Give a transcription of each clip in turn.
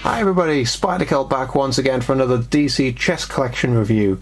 Hi everybody, Spider-Kel back once again for another DC chess collection review.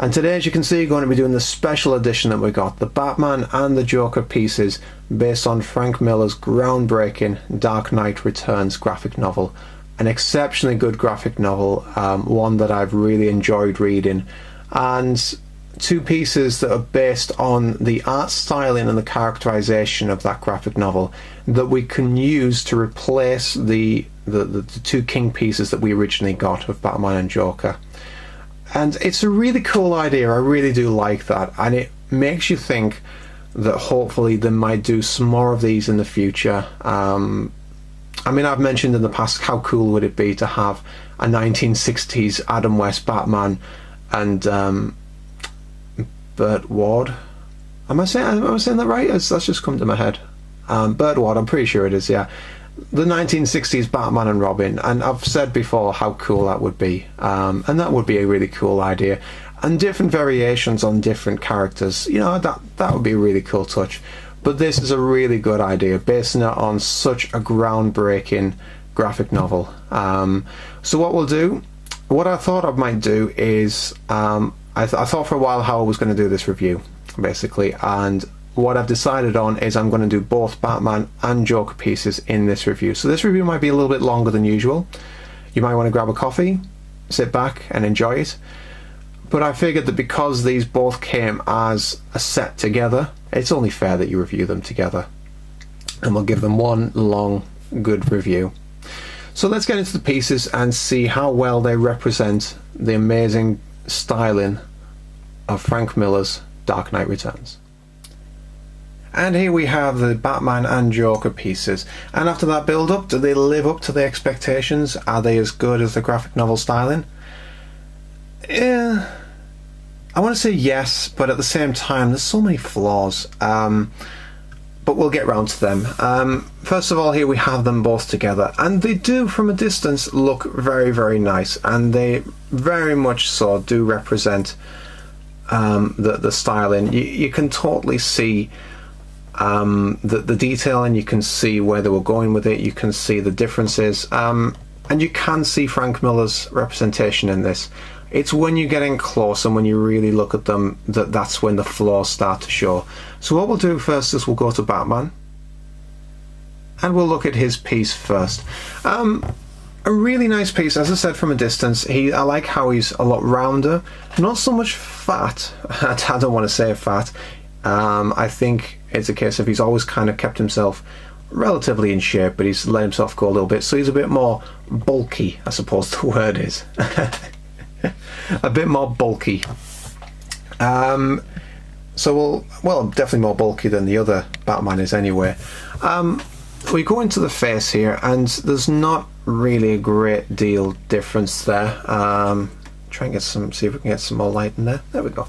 And today, as you can see, going to be doing the special edition that we got, the Batman and the Joker pieces based on Frank Miller's groundbreaking Dark Knight Returns graphic novel. An exceptionally good graphic novel, one that I've really enjoyed reading, and two pieces that are based on the art styling and the characterization of that graphic novel that we can use to replace the two king pieces that we originally got of Batman and Joker. And it's a really cool idea. I really do like that, and it makes you think that hopefully they might do some more of these in the future. I mean, I've mentioned in the past how cool would it be to have a 1960s Adam West Batman and Burt Ward. Am I saying that right? That's just come to my head. Burt Ward, I'm pretty sure it is, yeah. The 1960s Batman and Robin, and I've said before how cool that would be, and that would be a really cool idea, and different variations on different characters, you know, that would be a really cool touch. But this is a really good idea, basing it on such a groundbreaking graphic novel. So what I thought I might do is, I thought for a while how I was going to do this review, basically, and what I've decided on is I'm going to do both Batman and Joker pieces in this review. So this review might be a little bit longer than usual. You might want to grab a coffee, sit back and enjoy it. But I figured that because these both came as a set together, it's only fair that you review them together. And we'll give them one long, good review. So let's get into the pieces and see how well they represent the amazing styling of Frank Miller's Dark Knight Returns. And here we have the Batman and Joker pieces. And after that build up, do they live up to the expectations? Are they as good as the graphic novel styling? Yeah, I want to say yes, but at the same time there's so many flaws. But we'll get round to them. First of all, here we have them both together, and they do from a distance look very, very nice, and they very much so do represent the styling. You can totally see the detail, and you can see where they were going with it. You can see the differences, and you can see Frank Miller's representation in this. It's when you get in close and when you really look at them that's when the flaws start to show. So what we'll do first is we'll go to Batman and we'll look at his piece first. A really nice piece, as I said, from a distance. I like how he's a lot rounder, not so much fat. I don't want to say fat. I think it's a case of he's always kind of kept himself relatively in shape, but he's let himself go a little bit, so he's a bit more bulky, I suppose the word is. A bit more bulky. So well, definitely more bulky than the other Batman is anyway. We go into the face here, and there's not really a great deal difference there. Try and see if we can get some more light in there. There we go.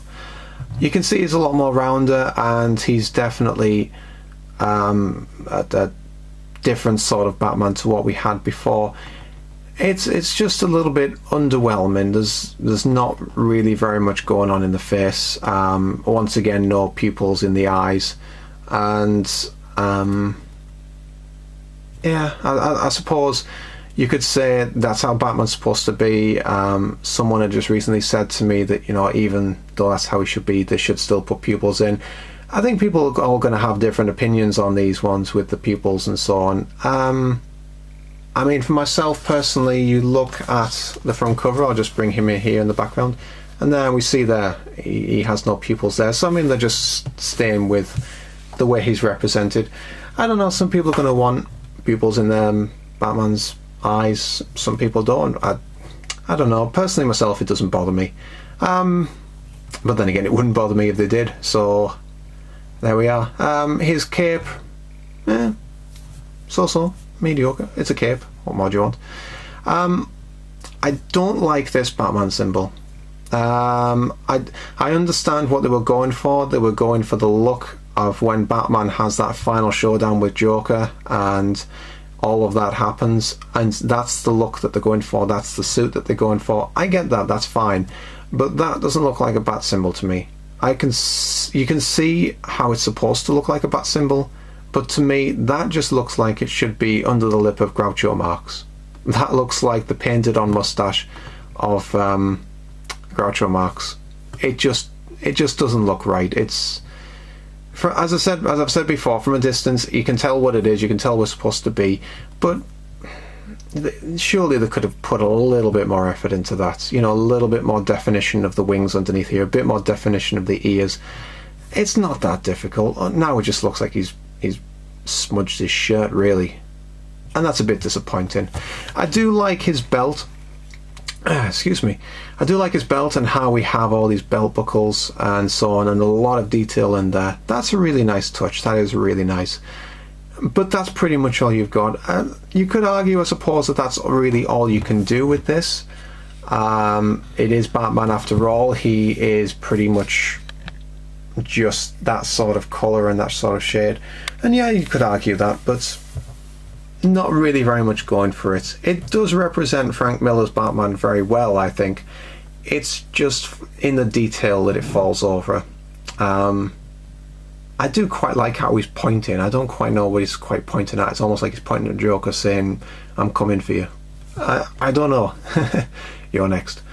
You can see he's a lot more rounder, and he's definitely a different sort of Batman to what we had before. It's just a little bit underwhelming. There's not really very much going on in the face. Once again, no pupils in the eyes, and yeah, I suppose you could say that's how Batman's supposed to be. Someone had just recently said to me that, you know, even though that's how he should be, they should still put pupils in. I think people are all going to have different opinions on these ones with the pupils and so on. I mean, for myself personally, you look at the front cover. I'll just bring him in here in the background, and there we see there he has no pupils there. So I mean, they're just staying with the way he's represented. I don't know, some people are going to want pupils in Batman's eyes, some people don't. I don't know. Personally myself, it doesn't bother me, but then again, it wouldn't bother me if they did. So there we are. His cape, so mediocre. It's a cape. What more do you want? I don't like this Batman symbol. I understand what they were going for. They were going for the look of when Batman has that final showdown with Joker and all of that happens, and that's the look that they're going for. That's the suit that they're going for. I get that. That's fine, but that doesn't look like a bat symbol to me. You can see how it's supposed to look like a bat symbol, but to me that just looks like it should be under the lip of Groucho Marx. That looks like the painted on mustache of Groucho Marx. It just doesn't look right. It's, as I've said before, from a distance you can tell what it is, you can tell what it's supposed to be, but surely they could have put a little bit more effort into that. You know, a little bit more definition of the wings underneath here, a bit more definition of the ears. It's not that difficult. Now it just looks like he's smudged his shirt, really, and that's a bit disappointing. I do like his belt. Excuse me. I do like his belt and how we have all these belt buckles and so on, and a lot of detail in there. That's a really nice touch. That is really nice. But that's pretty much all you've got. You could argue, I suppose, that that's really all you can do with this. It is Batman after all. He is pretty much just that sort of colour and that sort of shade. And yeah, you could argue that, but not really very much going for it. It does represent Frank Miller's Batman very well, I think. It's just in the detail that it falls over. I do quite like how he's pointing. I don't quite know what he's quite pointing at. It's almost like he's pointing at Joker saying, I'm coming for you. I don't know. You're next.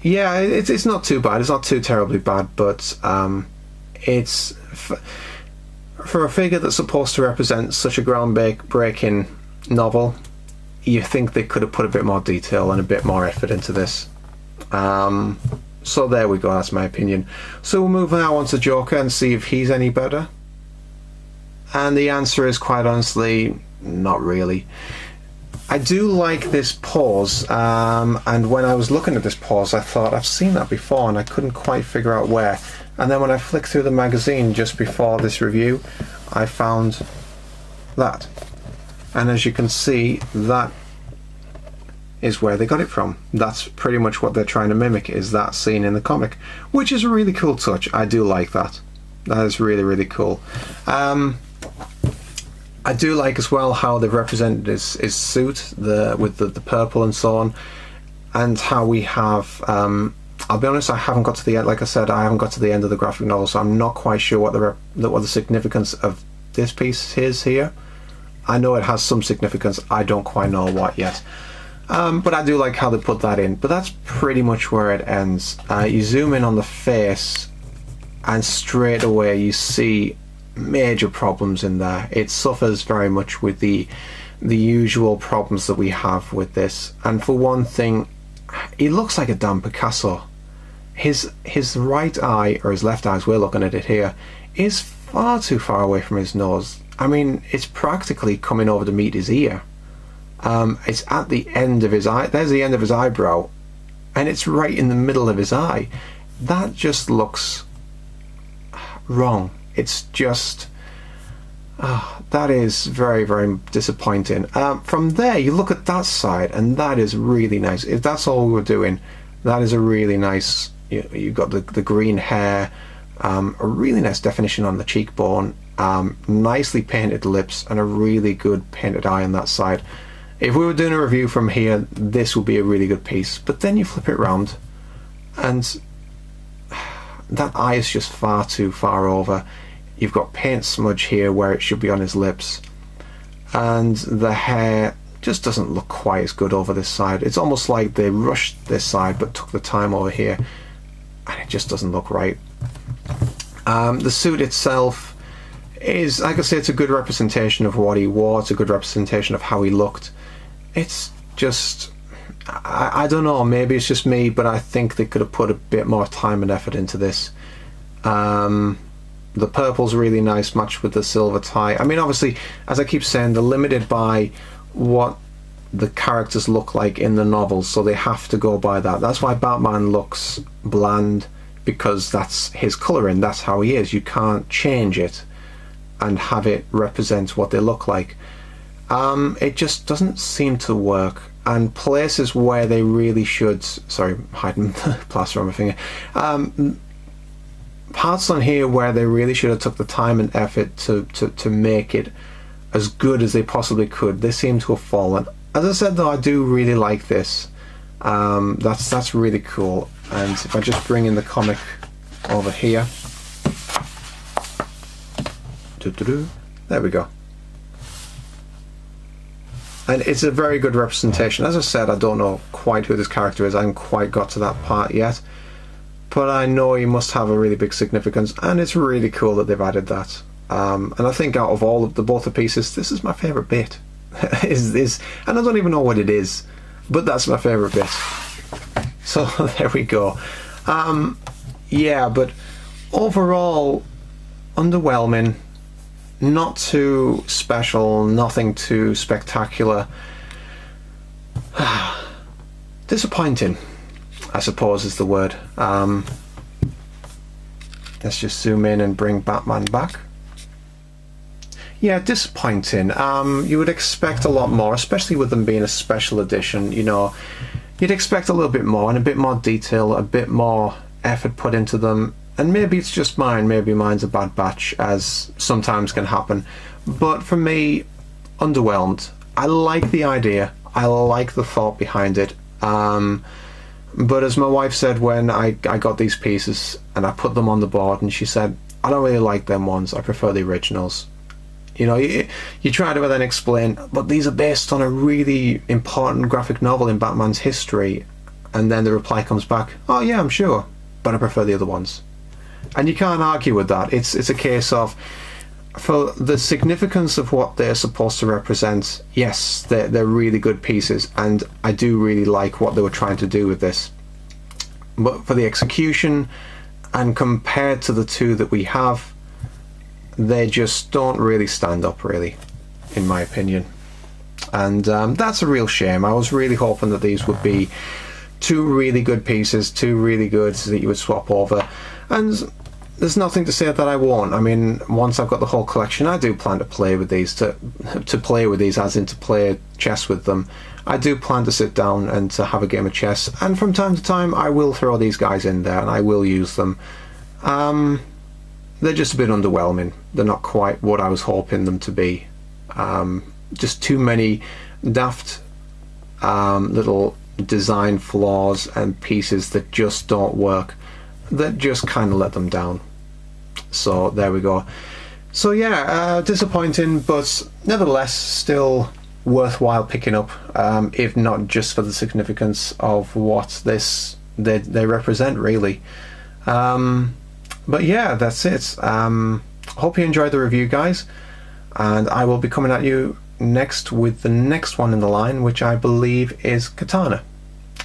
Yeah, it's not too bad. It's not too terribly bad, but it's for a figure that's supposed to represent such a groundbreaking novel, you think they could have put a bit more detail and a bit more effort into this. So there we go, that's my opinion. So we'll move now on to Joker and see if he's any better. And the answer is, quite honestly, not really. I do like this pose, and when I was looking at this pose I thought, I've seen that before, and I couldn't quite figure out where. And then when I flicked through the magazine just before this review, I found that. And as you can see, that is where they got it from. That's pretty much what they're trying to mimic, is that scene in the comic, which is a really cool touch. I do like that. That is really, really cool. I do like as well how they've represented his suit with the purple and so on, and how we have I'll be honest, I haven't got to the end. Like I said, I haven't got to the end of the graphic novel, so I'm not quite sure what the significance of this piece is here. I know it has some significance, I don't quite know what yet. But I do like how they put that in. But that's pretty much where it ends. You zoom in on the face, and straight away you see major problems in there. It suffers very much with the usual problems that we have with this. And for one thing, he looks like a damn Picasso. His right eye, or his left eye as we're looking at it here, is far too far away from his nose. I mean, it's practically coming over to meet his ear. It's at the end of his eye. There's the end of his eyebrow, and it's right in the middle of his eye. That just looks wrong. It's just that is very, very disappointing. From there you look at that side, and that is really nice. If that's all we were doing, that is a really nice, you've got the green hair, a really nice definition on the cheekbone, nicely painted lips, and a really good painted eye on that side. If we were doing a review from here, this would be a really good piece. But then you flip it round, and that eye is just far too far over. You've got paint smudge here where it should be on his lips, and the hair just doesn't look quite as good over this side. It's almost like they rushed this side but took the time over here, and it just doesn't look right. The suit itself is, like I say, it's a good representation of what he wore. It's a good representation of how he looked. It's just, I don't know, maybe it's just me, but I think they could have put a bit more time and effort into this. The purple's really nice, matched with the silver tie. I mean, obviously, as I keep saying, they're limited by what the characters look like in the novels, so they have to go by that. That's why Batman looks bland, because that's his colouring, that's how he is. You can't change it and have it represent what they look like. It just doesn't seem to work. And places where they really should, sorry, hiding plaster on my finger, parts on here where they really should have took the time and effort to make it as good as they possibly could, they seem to have fallen. As I said though, I do really like this. That's really cool. And if I just bring in the comic over here, there we go. And it's a very good representation. As I said, I don't know quite who this character is. I haven't quite got to that part yet. But I know he must have a really big significance, and it's really cool that they've added that. And I think out of all of both the pieces, this is my favourite bit. Is this, and I don't even know what it is, but that's my favourite bit. So there we go. Yeah, but overall, underwhelming. Not too special, nothing too spectacular. Disappointing, I suppose is the word. Let's just zoom in and bring Batman back. Yeah, disappointing. You would expect a lot more, especially with them being a special edition, you know. You'd expect a little bit more and a bit more detail, a bit more effort put into them. And maybe it's just mine, maybe mine's a bad batch, as sometimes can happen. But for me, underwhelmed. I like the idea, I like the thought behind it. But as my wife said when I got these pieces and I put them on the board, and she said, I don't really like them ones, I prefer the originals. You know, you try to then explain, but these are based on a really important graphic novel in Batman's history. And then the reply comes back, oh yeah, I'm sure, but I prefer the other ones. And you can't argue with that. It's a case of, for the significance of what they're supposed to represent, yes, they're really good pieces, and I do really like what they were trying to do with this. But for the execution, and compared to the two that we have, they just don't really stand up, really, in my opinion. And that's a real shame. I was really hoping that these would be two really good pieces, two really good that you would swap over. And there's nothing to say that I won't. I mean, once I've got the whole collection, I do plan to play with these, to play with these, as in to play chess with them. I do plan to sit down and to have a game of chess, and from time to time I will throw these guys in there and I will use them. They're just a bit underwhelming. They're not quite what I was hoping them to be. Just too many daft little design flaws and pieces that just don't work, that just kind of let them down. So there we go. So yeah, disappointing, but nevertheless still worthwhile picking up, if not just for the significance of what they represent, really. But yeah, that's it. Hope you enjoyed the review, guys, and I will be coming at you next with the next one in the line, which I believe is Katana.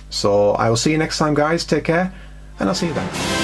So I will see you next time, guys. Take care, and I'll see you then.